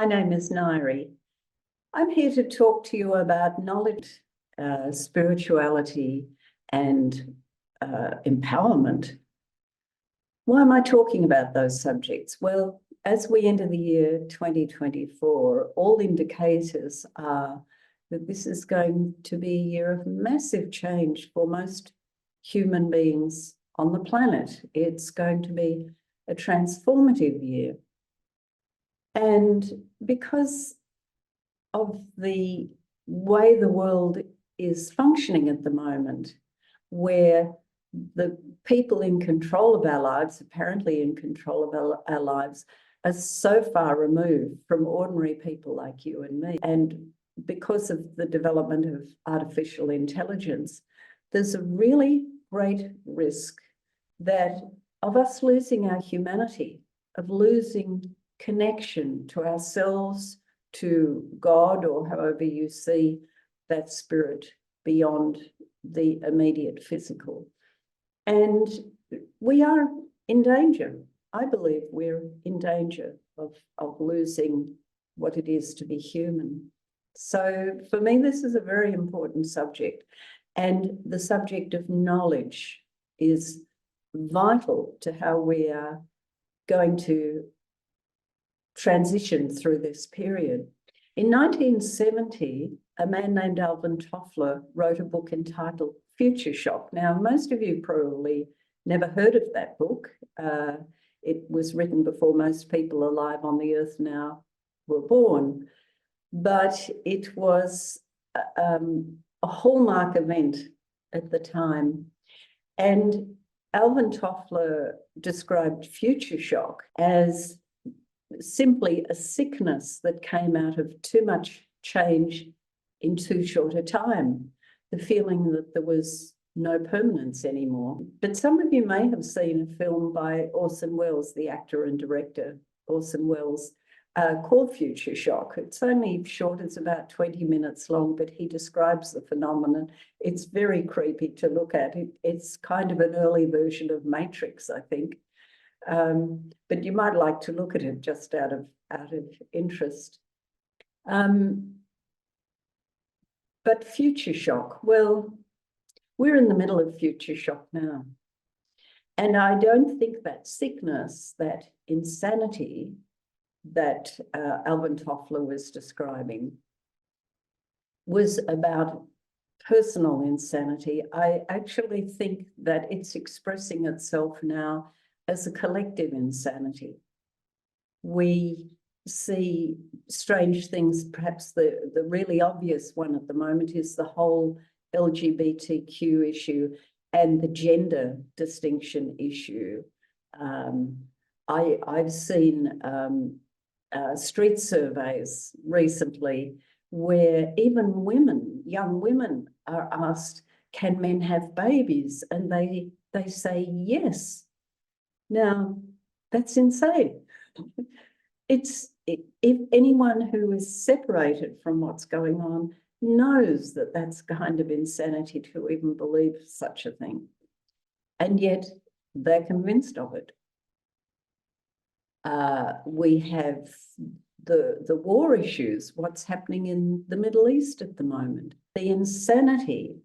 My name is Nairi. I'm here to talk to you about knowledge, spirituality, and empowerment. Why am I talking about those subjects? Well, as we enter the year 2024, all indicators are that this is going to be a year of massive change for most human beings on the planet. It's going to be a transformative year. And because of the way the world is functioning at the moment, where the people in control of our lives, apparently in control of our lives, are so far removed from ordinary people like you and me. And because of the development of artificial intelligence, there's a really great risk that of us losing our humanity, of losing connection to ourselves, to God, or however you see that spirit beyond the immediate physical. And we are in danger. I believe we're in danger of losing what it is to be human. So for me, this is a very important subject. And the subject of knowledge is vital to how we are going to transition through this period. In 1970, a man named Alvin Toffler wrote a book entitled Future Shock. Now, most of you probably never heard of that book. It was written before most people alive on the earth now were born, but it was a hallmark event at the time. And Alvin Toffler described future shock as simply a sickness that came out of too much change in too short a time, the feeling that there was no permanence anymore. But some of you may have seen a film by Orson Welles, the actor and director, Orson Welles, called Future Shock. It's only short, it's about 20 minutes long, but he describes the phenomenon. It's very creepy to look at. It's kind of an early version of Matrix, I think. But you might like to look at it just out of interest. But future shock, well, we're in the middle of future shock now. And I don't think that sickness, that insanity that Alvin Toffler was describing was about personal insanity. I actually think that it's expressing itself now as a collective insanity. We see strange things. Perhaps the really obvious one at the moment is the whole LGBTQ issue and the gender distinction issue. I've seen street surveys recently where even women, young women, are asked, can men have babies? And they say yes. Now, that's insane. If anyone who is separated from what's going on knows that that's kind of insanity to even believe such a thing. And yet they're convinced of it. We have the war issues, what's happening in the Middle East at the moment, the insanity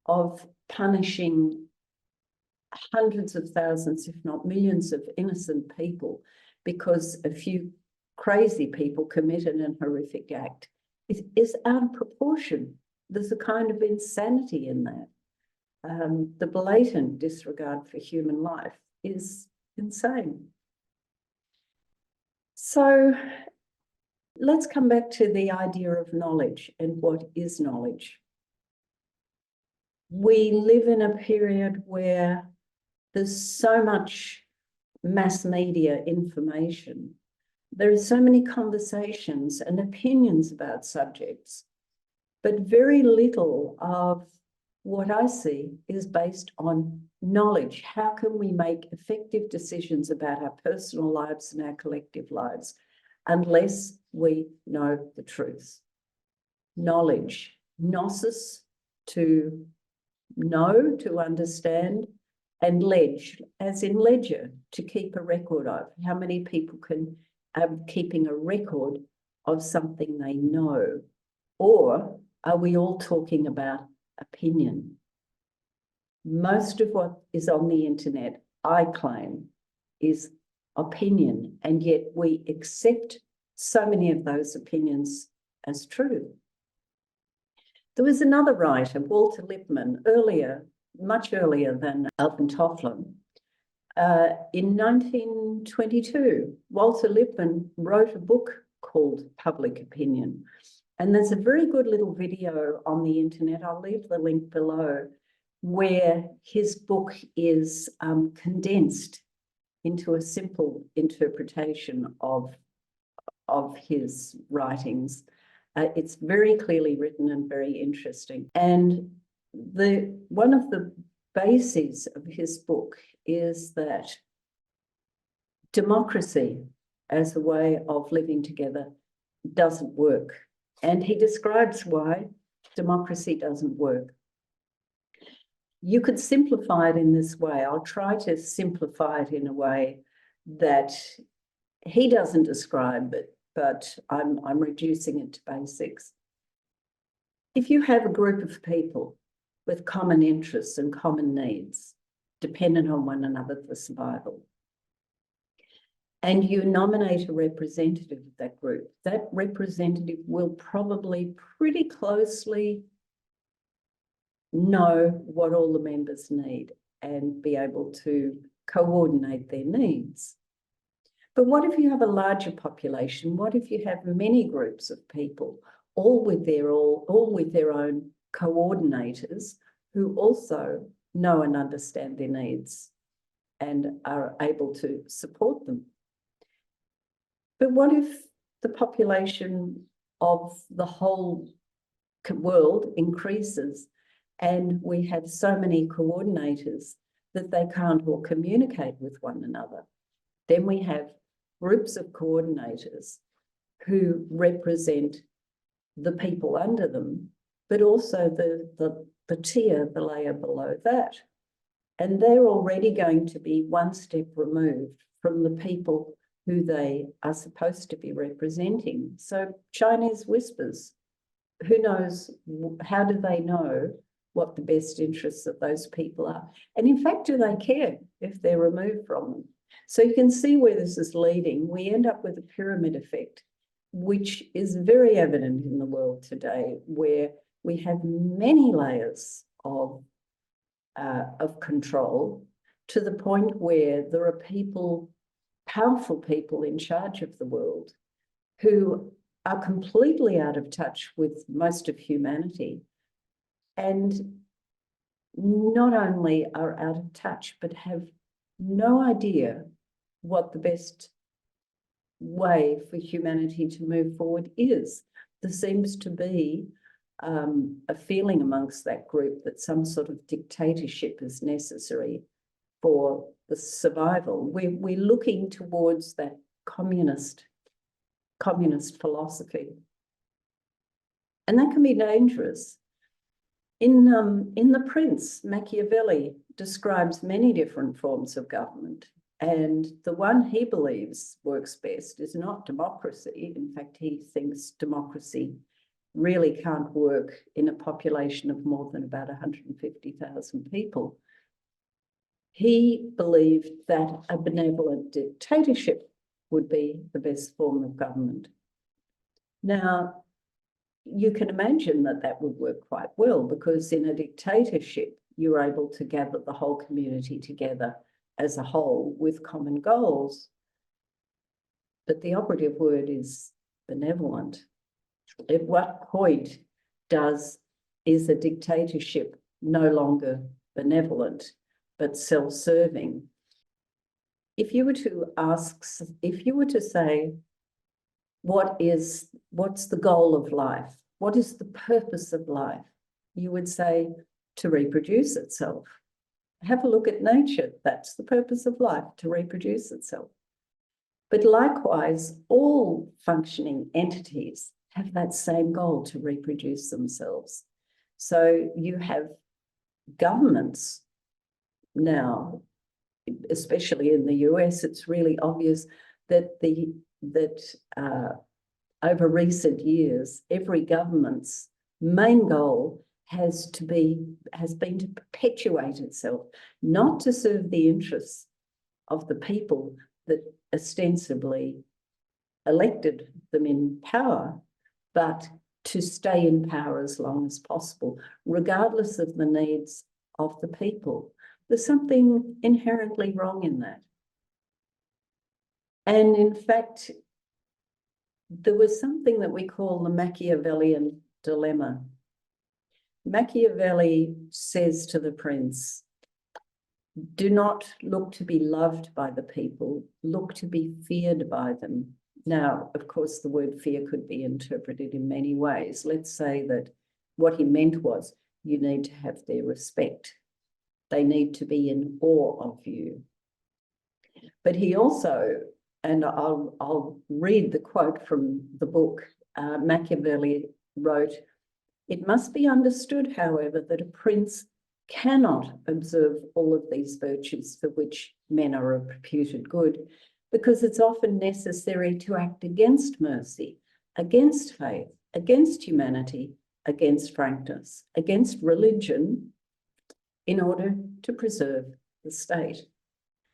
of punishing hundreds of thousands, if not millions of innocent people because a few crazy people committed an horrific act is out of proportion. There's a kind of insanity in that. The blatant disregard for human life is insane. So let's come back to the idea of knowledge and what is knowledge. We live in a period where there's so much mass media information. There are so many conversations and opinions about subjects, but very little of what I see is based on knowledge. How can we make effective decisions about our personal lives and our collective lives unless we know the truth? Knowledge, gnosis, to know, to understand, and ledge, as in ledger, to keep a record of. How many people are keeping a record of something they know? Or are we all talking about opinion? Most of what is on the internet, I claim, is opinion, and yet we accept so many of those opinions as true. There was another writer, Walter Lippmann, much earlier than Alvin Toffler. In 1922, Walter Lippmann wrote a book called Public Opinion. And there's a very good little video on the internet, I'll leave the link below, where his book is condensed into a simple interpretation of his writings. It's very clearly written and very interesting. And one of the bases of his book is that democracy as a way of living together doesn't work. And he describes why democracy doesn't work. You could simplify it in this way. I'll try to simplify it in a way that he doesn't describe it, but I'm reducing it to basics. If you have a group of people with common interests and common needs, dependent on one another for survival, and you nominate a representative of that group, that representative will probably pretty closely know what all the members need and be able to coordinate their needs. But what if you have a larger population? What if you have many groups of people, all with their own coordinators who also know and understand their needs and are able to support them? But what if the population of the whole world increases and we have so many coordinators that they can't all communicate with one another? Then we have groups of coordinators who represent the people under them, but also the tier, the layer below that. And they're already going to be one step removed from the people who they are supposed to be representing. So Chinese whispers, who knows, how do they know what the best interests of those people are? And in fact, do they care if they're removed from them? So you can see where this is leading. We end up with a pyramid effect, which is very evident in the world today, where we have many layers of control, to the point where there are people, powerful people in charge of the world, who are completely out of touch with most of humanity, and not only are out of touch, but have no idea what the best way for humanity to move forward is. There seems to be a feeling amongst that group that some sort of dictatorship is necessary for the survival. We're looking towards that communist philosophy. And that can be dangerous. In The Prince, Machiavelli describes many different forms of government, and the one he believes works best is not democracy. In fact, he thinks democracy really can't work in a population of more than about 150,000 people. He believed that a benevolent dictatorship would be the best form of government. Now, you can imagine that that would work quite well, because in a dictatorship, you're able to gather the whole community together as a whole with common goals. But the operative word is benevolent. At what point is a dictatorship no longer benevolent, but self-serving? If you were to say, what's the goal of life? What is the purpose of life? You would say, to reproduce itself. Have a look at nature. That's the purpose of life, to reproduce itself. But likewise, all functioning entities have that same goal, to reproduce themselves. So you have governments now, especially in the US, it's really obvious that over recent years, every government's main goal has been to perpetuate itself, not to serve the interests of the people that ostensibly elected them in power, but to stay in power as long as possible, regardless of the needs of the people. There's something inherently wrong in that. And in fact, there was something that we call the Machiavellian dilemma. Machiavelli says to the prince, do not look to be loved by the people, look to be feared by them. Now, of course, the word fear could be interpreted in many ways. Let's say that what he meant was you need to have their respect. They need to be in awe of you. But he also, and I'll read the quote from the book, Machiavelli wrote, it must be understood, however, that a prince cannot observe all of these virtues for which men are reputed good, because it's often necessary to act against mercy, against faith, against humanity, against frankness, against religion, in order to preserve the state.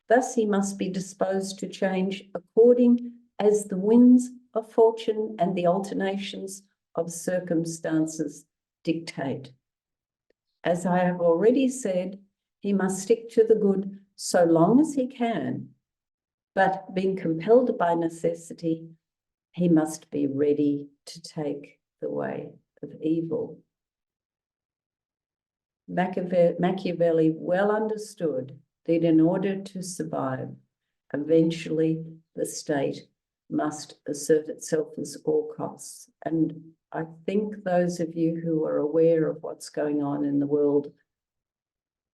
Thus, he must be disposed to change according as the winds of fortune and the alternations of circumstances dictate. As I have already said, he must stick to the good so long as he can, but being compelled by necessity, he must be ready to take the way of evil. Machiavelli well understood that in order to survive, eventually the state must assert itself at all costs. And I think those of you who are aware of what's going on in the world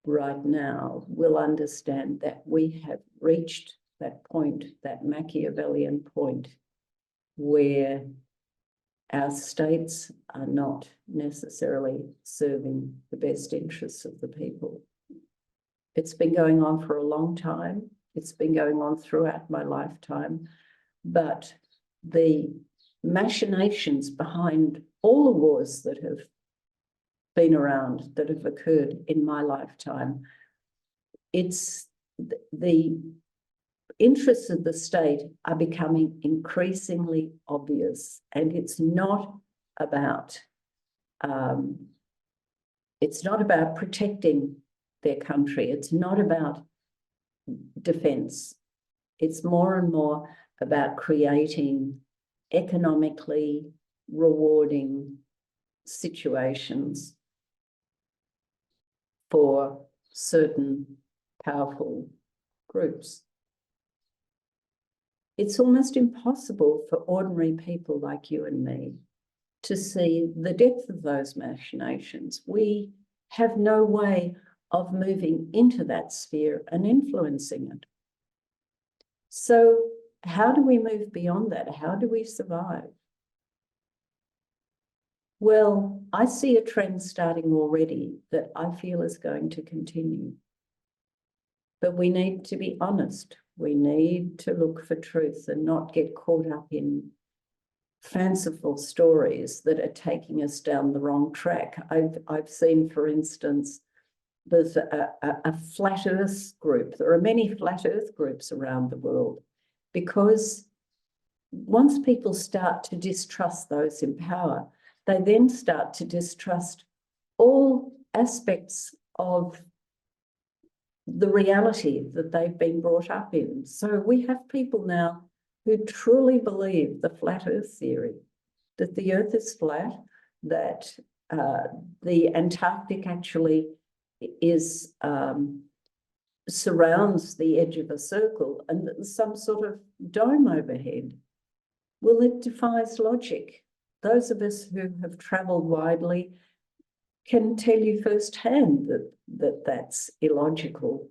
right now will understand that we have reached that point, that Machiavellian point, where our states are not necessarily serving the best interests of the people. It's been going on for a long time. It's been going on throughout my lifetime, but the machinations behind all the wars that have been around, that have occurred in my lifetime, it's the interests of the state are becoming increasingly obvious, and it's not about protecting their country. It's not about defense. It's more and more about creating economically rewarding situations for certain powerful groups. It's almost impossible for ordinary people like you and me to see the depth of those machinations. We have no way of moving into that sphere and influencing it. So how do we move beyond that? How do we survive? Well, I see a trend starting already that I feel is going to continue. But we need to be honest. We need to look for truth and not get caught up in fanciful stories that are taking us down the wrong track. I've seen, for instance, there's a flat earth group. There are many flat earth groups around the world, because once people start to distrust those in power, they then start to distrust all aspects of the reality that they've been brought up in. So we have people now who truly believe the flat earth theory, that the earth is flat, that the Antarctic actually is surrounds the edge of a circle, and that there's some sort of dome overhead. Well, it defies logic. Those of us who have travelled widely can tell you firsthand that that's illogical.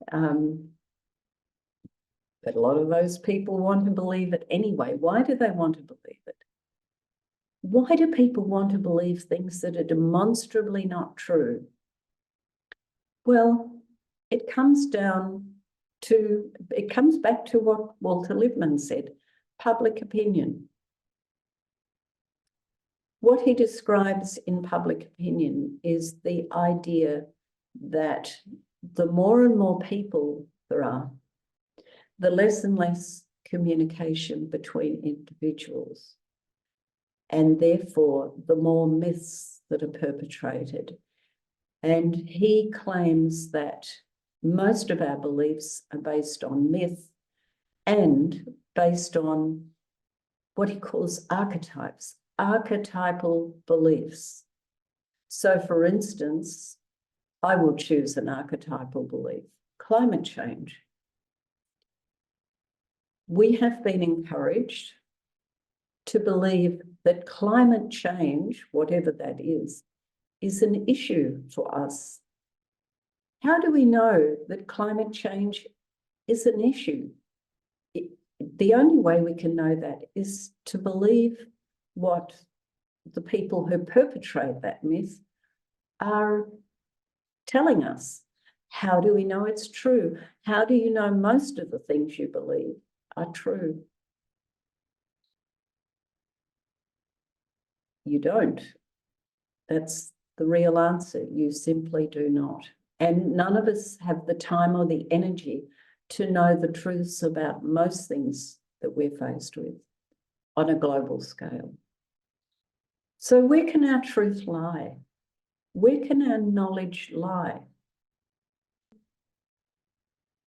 But a lot of those people want to believe it anyway. Why do they want to believe it? Why do people want to believe things that are demonstrably not true? Well, it comes back to what Walter Lippmann said, public opinion. What he describes in public opinion is the idea that the more and more people there are, the less and less communication between individuals, and therefore the more myths that are perpetrated. And he claims that most of our beliefs are based on myth and based on what he calls archetypes, archetypal beliefs. So, for instance, I will choose an archetypal belief: climate change. We have been encouraged to believe that climate change, whatever that is an issue for us. How do we know that climate change is an issue? The only way we can know that is to believe what the people who perpetrate that myth are telling us. How do we know it's true? How do you know most of the things you believe are true? You don't. That's the real answer. You simply do not. And none of us have the time or the energy to know the truths about most things that we're faced with on a global scale. So where can our truth lie? Where can our knowledge lie?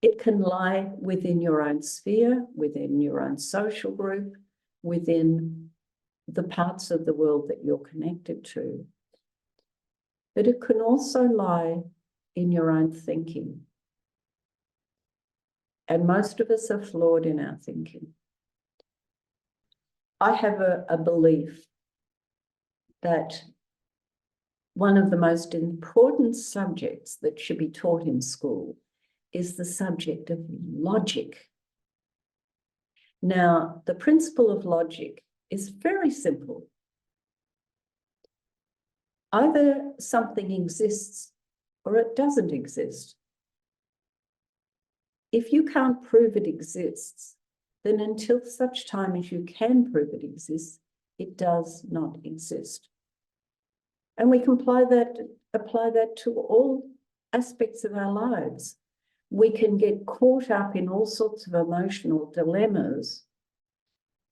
It can lie within your own sphere, within your own social group, within the parts of the world that you're connected to. But it can also lie in your own thinking. And most of us are flawed in our thinking. I have a belief that one of the most important subjects that should be taught in school is the subject of logic. Now, the principle of logic is very simple. Either something exists or it doesn't exist. If you can't prove it exists, then until such time as you can prove it exists, it does not exist. And we can apply that to all aspects of our lives. We can get caught up in all sorts of emotional dilemmas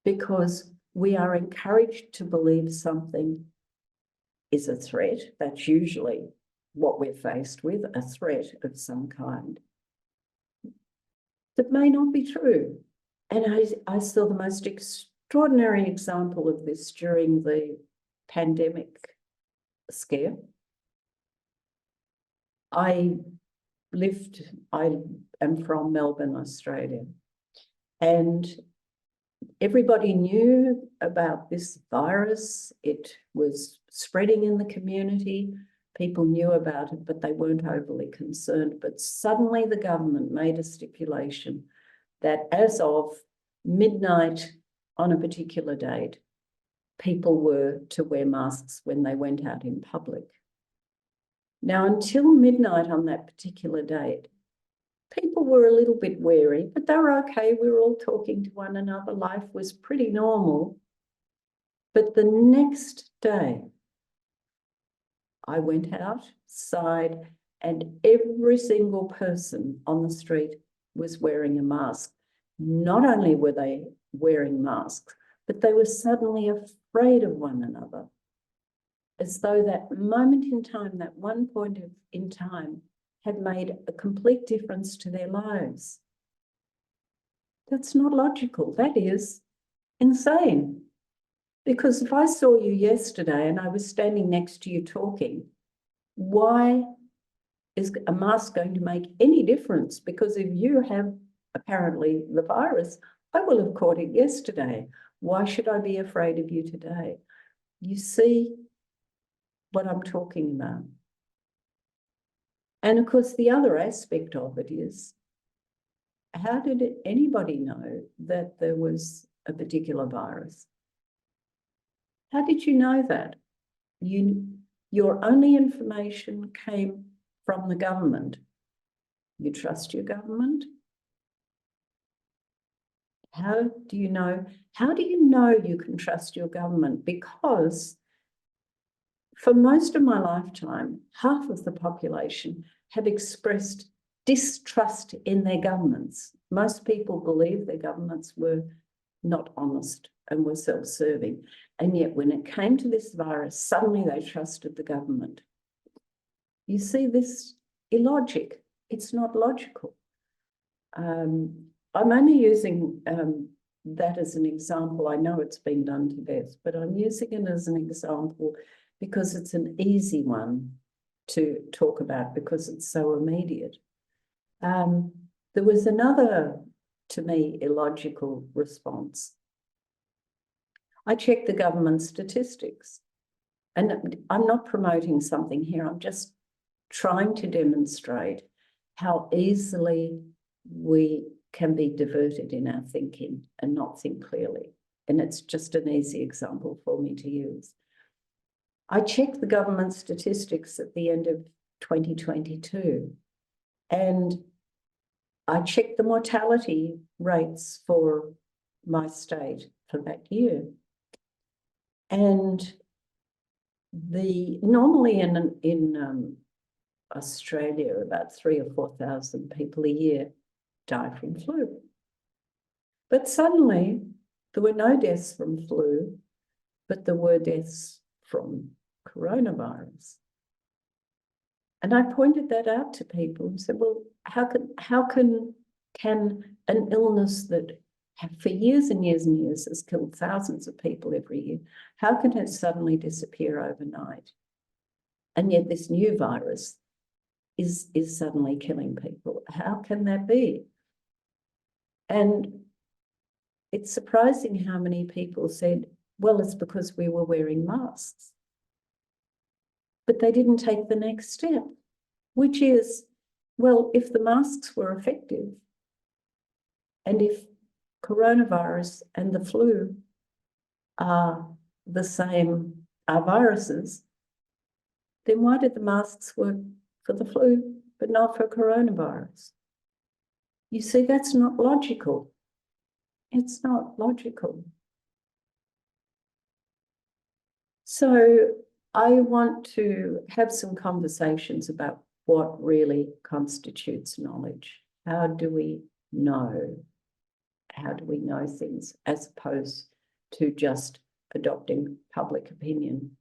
because we are encouraged to believe something is a threat. That's usually what we're faced with, a threat of some kind. That may not be true. And I saw the most extraordinary example of this during the pandemic scare. I am from Melbourne, Australia, and everybody knew about this virus. It was spreading in the community. People knew about it, but they weren't overly concerned. But suddenly the government made a stipulation that as of midnight on a particular date, people were to wear masks when they went out in public. Now, until midnight on that particular date, people were a little bit wary, but they were okay. We were all talking to one another. Life was pretty normal. But the next day, I went outside and every single person on the street was wearing a mask. Not only were they wearing masks, but they were suddenly afraid of one another, as though that moment in time, that one point in time, had made a complete difference to their lives. That's not logical. That is insane. Because if I saw you yesterday and I was standing next to you talking, why is a mask going to make any difference? Because if you have apparently the virus, I will have caught it yesterday. Why should I be afraid of you today? You see what I'm talking about. And of course, the other aspect of it is, how did anybody know that there was a particular virus? How did you know that? Your only information came from the government. You trust your government? How do you know? How do you know you can trust your government? Because For most of my lifetime, half of the population have expressed distrust in their governments. Most people believe their governments were not honest and were self-serving. And yet when it came to this virus, suddenly they trusted the government. You see this illogic. It's not logical. I'm only using that as an example. I know it's been done to death, but I'm using it as an example because it's an easy one to talk about because it's so immediate. There was another, to me, illogical response. I checked the government statistics, and I'm not promoting something here. I'm just trying to demonstrate how easily we can be diverted in our thinking and not think clearly. And it's just an easy example for me to use. I checked the government statistics at the end of 2022, and I checked the mortality rates for my state for that year. And normally in Australia, about 3,000 or 4,000 people a year die from flu. But suddenly there were no deaths from flu, but there were deaths from coronavirus. And I pointed that out to people and said, well, how can an illness that for years and years and years has killed thousands of people every year, how can it suddenly disappear overnight? And yet this new virus is suddenly killing people. How can that be? And it's surprising how many people said, well, it's because we were wearing masks. But they didn't take the next step, which is, well, if the masks were effective, and if coronavirus and the flu are the same, are viruses, then why did the masks work for the flu, but not for coronavirus? You see, that's not logical. It's not logical. So I want to have some conversations about what really constitutes knowledge. How do we know? How do we know things as opposed to just adopting public opinion?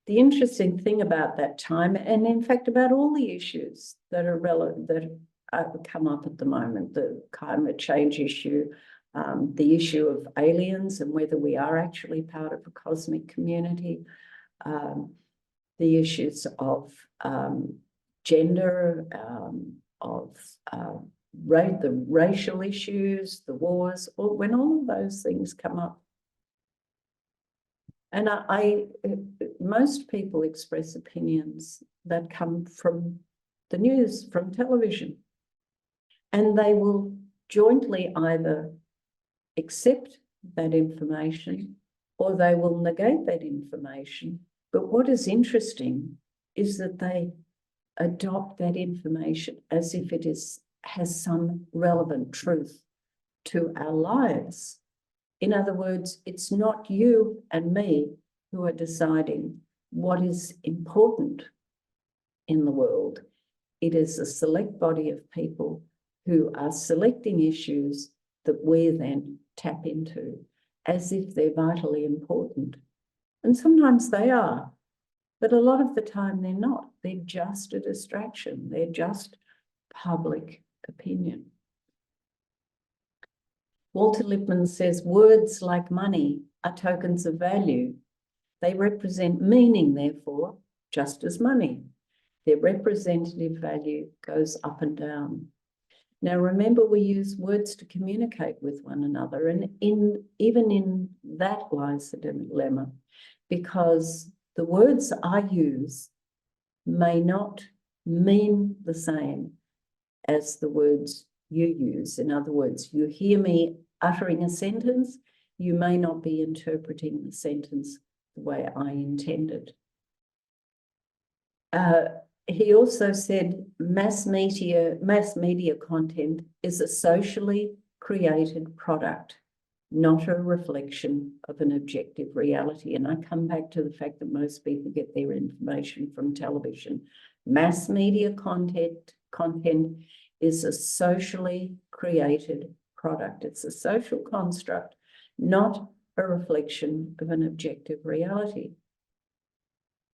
The interesting thing about that time, and in fact about all the issues that are relevant, that come up at the moment, the climate change issue, the issue of aliens and whether we are actually part of a cosmic community, the issues of gender, of the racial issues, the wars, when all of those things come up. And most people express opinions that come from the news, from television, and they will jointly either accept that information or they will negate that information. But what is interesting is that they adopt that information as if it has some relevant truth to our lives. In other words, it's not you and me who are deciding what is important in the world. It is a select body of people who are selecting issues that we then tap into as if they're vitally important. And sometimes they are, but a lot of the time they're not. They're just a distraction. They're just public opinion. Walter Lippmann says, words like money are tokens of value. They represent meaning, therefore, just as money. Their representative value goes up and down. Now, remember, we use words to communicate with one another, and even in that lies the dilemma, because the words I use may not mean the same as the words you use. In other words, you hear me uttering a sentence, you may not be interpreting the sentence the way I intended. He also said mass media content is a socially created product. not a reflection of an objective reality. And I come back to the fact that most people get their information from television. Mass media content is a socially created product. It's a social construct, not a reflection of an objective reality.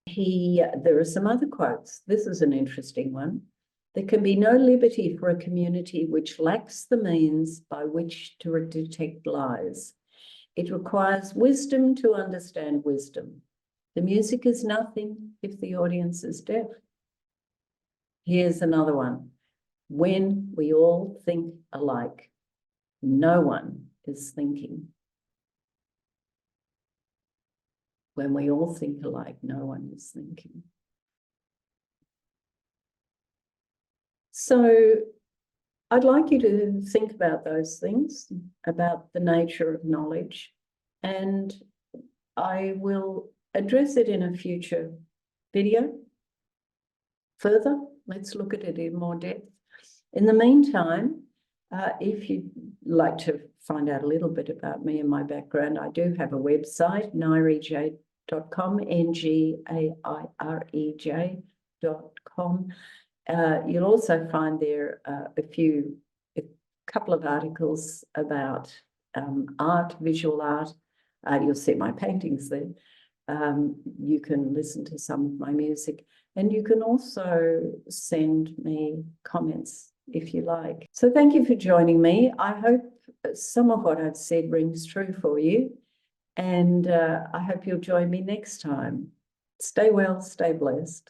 There are some other quotes. This is an interesting one. There can be no liberty for a community which lacks the means by which to detect lies. It requires wisdom to understand wisdom. The music is nothing if the audience is deaf. Here's another one. When we all think alike, no one is thinking. When we all think alike, no one is thinking. So I'd like you to think about those things, about the nature of knowledge, and I will address it in a future video. Further, let's look at it in more depth. In the meantime, if you'd like to find out a little bit about me and my background, I do have a website, ngairej.com, ngairej.com. You'll also find there a couple of articles about art, visual art. You'll see my paintings there. You can listen to some of my music, and you can also send me comments if you like. So thank you for joining me. I hope some of what I've said rings true for you, and I hope you'll join me next time. Stay well, stay blessed.